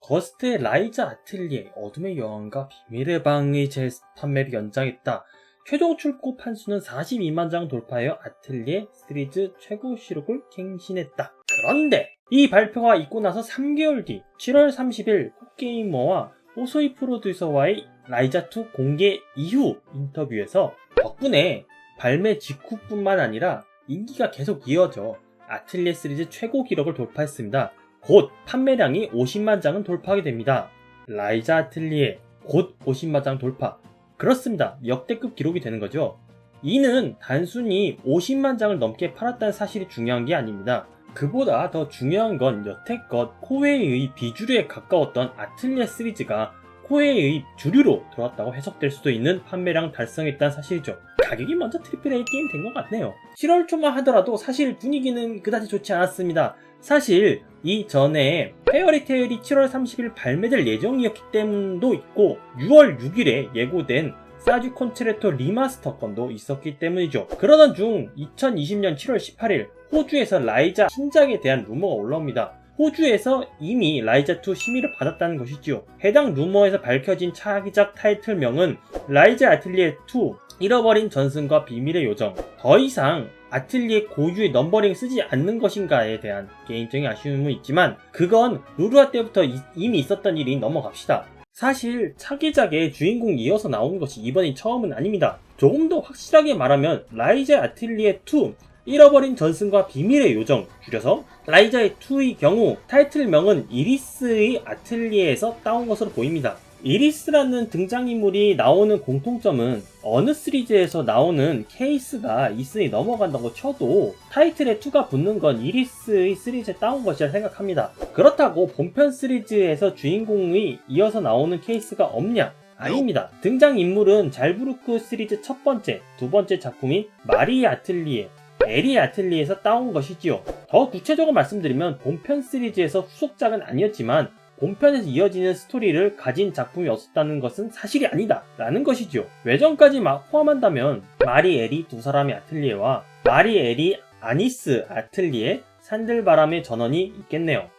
거스트의 라이자 아틀리에 어둠의 여왕과 비밀의 방의 판매를 연장했다. 최종 출고 판수는 42만 장 돌파하여 아틀리에 시리즈 최고 시록을 갱신했다. 그런데 이 발표가 있고 나서 3개월 뒤 7월 30일 콕게이머와 호소이 프로듀서와의 라이자2 공개 이후 인터뷰에서 덕분에 발매 직후뿐만 아니라 인기가 계속 이어져 아틀리에 시리즈 최고 기록을 돌파했습니다. 곧 판매량이 50만 장은 돌파하게 됩니다. 라이자 아틀리에 곧 50만 장 돌파. 그렇습니다. 역대급 기록이 되는 거죠. 이는 단순히 50만 장을 넘게 팔았다는 사실이 중요한 게 아닙니다. 그보다 더 중요한 건 여태껏 코웨이의 비주류에 가까웠던 아틀리에 시리즈가 코웨이의 주류로 들어왔다고 해석될 수도 있는 판매량 달성했다는 사실이죠. 가격이 먼저 트리플 A 게임 된 것 같네요. 7월 초만 하더라도 사실 분위기는 그다지 좋지 않았습니다. 사실 이전에 페어리테일이 7월 30일 발매될 예정이었기 때문도 있고 6월 6일에 예고된 사주 콘체르토 리마스터건도 있었기 때문이죠. 그러던 중 2020년 7월 18일 호주에서 라이자 신작에 대한 루머가 올라옵니다. 호주에서 이미 라이자2 심의를 받았다는 것이지요. 해당 루머에서 밝혀진 차기작 타이틀명은 라이자 아틀리에 2 잃어버린 전승과 비밀의 요정. 더 이상 아틀리에 고유의 넘버링을 쓰지 않는 것인가에 대한 개인적인 아쉬움은 있지만 그건 루루아 때부터 이미 있었던 일이 넘어갑시다. 사실 차기작의 주인공이 이어서 나오는 것이 이번이 처음은 아닙니다. 조금 더 확실하게 말하면 라이자 아틀리에 2 잃어버린 전승과 비밀의 요정, 줄여서 라이자의 2의 경우 타이틀명은 이리스의 아틀리에에서 따온 것으로 보입니다. 이리스라는 등장인물이 나오는 공통점은 어느 시리즈에서 나오는 케이스가 있으니 넘어간다고 쳐도 타이틀에 2가 붙는 건 이리스의 시리즈에 따온 것이라 생각합니다. 그렇다고 본편 시리즈에서 주인공이 이어서 나오는 케이스가 없냐? 아닙니다. 등장인물은 잘부르크 시리즈 첫 번째, 두 번째 작품이 마리 아틀리에, 에리 아틀리에에서 따온 것이지요. 더 구체적으로 말씀드리면 본편 시리즈에서 후속작은 아니었지만 본편에서 이어지는 스토리를 가진 작품이 없었다는 것은 사실이 아니다 라는 것이죠. 외전까지 포함한다면 마리 에리 두 사람의 아틀리에와 마리 에리 아니스 아틀리에 산들바람의 전원이 있겠네요.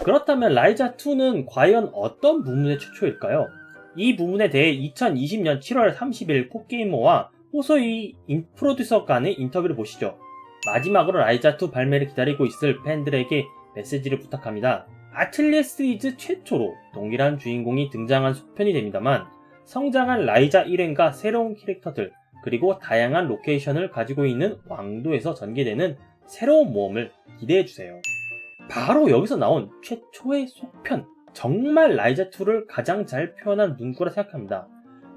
그렇다면 라이자2는 과연 어떤 부문의 최초일까요? 이 부분에 대해 2020년 7월 30일 콕게이머와 호소이 프로듀서 간의 인터뷰를 보시죠. 마지막으로 라이자2 발매를 기다리고 있을 팬들에게 메시지를 부탁합니다. 아틀리에 시리즈 최초로 동일한 주인공이 등장한 속편이 됩니다만 성장한 라이자 1회과 새로운 캐릭터들 그리고 다양한 로케이션을 가지고 있는 왕도에서 전개되는 새로운 모험을 기대해주세요. 바로 여기서 나온 최초의 속편, 정말 라이자2를 가장 잘 표현한 문구라 생각합니다.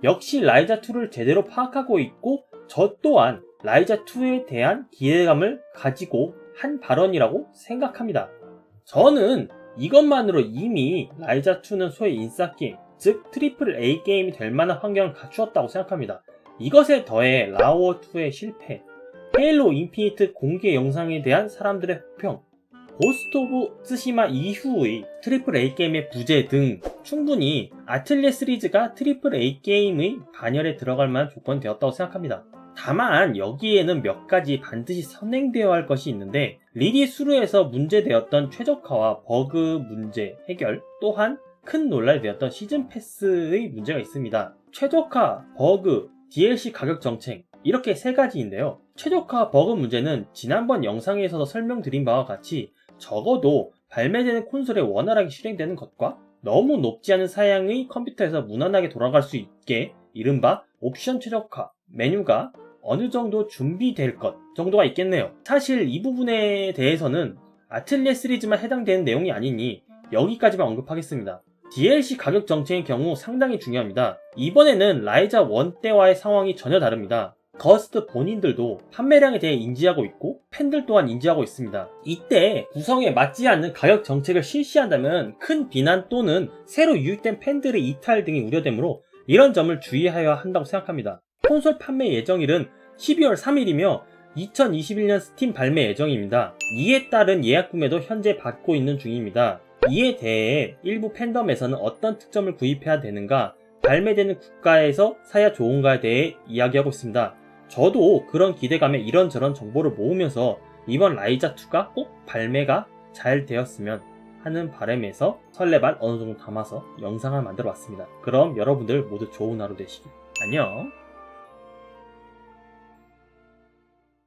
역시 라이자2를 제대로 파악하고 있고 저 또한 라이자2에 대한 기대감을 가지고 한 발언이라고 생각합니다. 저는 이것만으로 이미 라이자2는 소위 인싸게임, 즉 트리플 A 게임이 될 만한 환경을 갖추었다고 생각합니다. 이것에 더해 라오어2의 실패, 헤일로 인피니트 공개 영상에 대한 사람들의 혹평, 고스트 오브 스시마 이후의 트리플 A 게임의 부재 등 충분히 아틀리에 시리즈가 트리플 A 게임의 반열에 들어갈 만한 조건이 되었다고 생각합니다. 다만 여기에는 몇 가지 반드시 선행되어야 할 것이 있는데 리디 수루에서 문제되었던 최적화와 버그 문제 해결 또한 큰 논란이 되었던 시즌 패스의 문제가 있습니다. 최적화, 버그, DLC 가격 정책 이렇게 세 가지인데요. 최적화 버그 문제는 지난번 영상에서도 설명드린 바와 같이 적어도 발매되는 콘솔에 원활하게 실행되는 것과 너무 높지 않은 사양의 컴퓨터에서 무난하게 돌아갈 수 있게 이른바 옵션 최적화 메뉴가 어느 정도 준비될 것 정도가 있겠네요. 사실 이 부분에 대해서는 아틀리에 시리즈만 해당되는 내용이 아니니 여기까지만 언급하겠습니다. DLC 가격 정책의 경우 상당히 중요합니다. 이번에는 라이자 1 때와의 상황이 전혀 다릅니다. 거스트 본인들도 판매량에 대해 인지하고 있고 팬들 또한 인지하고 있습니다. 이때 구성에 맞지 않는 가격 정책을 실시한다면 큰 비난 또는 새로 유입된 팬들의 이탈 등이 우려되므로 이런 점을 주의해야 한다고 생각합니다. 콘솔 판매 예정일은 12월 3일이며 2021년 스팀 발매 예정입니다. 이에 따른 예약 구매도 현재 받고 있는 중입니다. 이에 대해 일부 팬덤에서는 어떤 특점을 구입해야 되는가, 발매되는 국가에서 사야 좋은가에 대해 이야기하고 있습니다. 저도 그런 기대감에 이런저런 정보를 모으면서 이번 라이자2가 꼭 발매가 잘 되었으면 하는 바람에서 설레발 어느 정도 담아서 영상을 만들어 봤습니다. 그럼 여러분들 모두 좋은 하루 되시길. 안녕.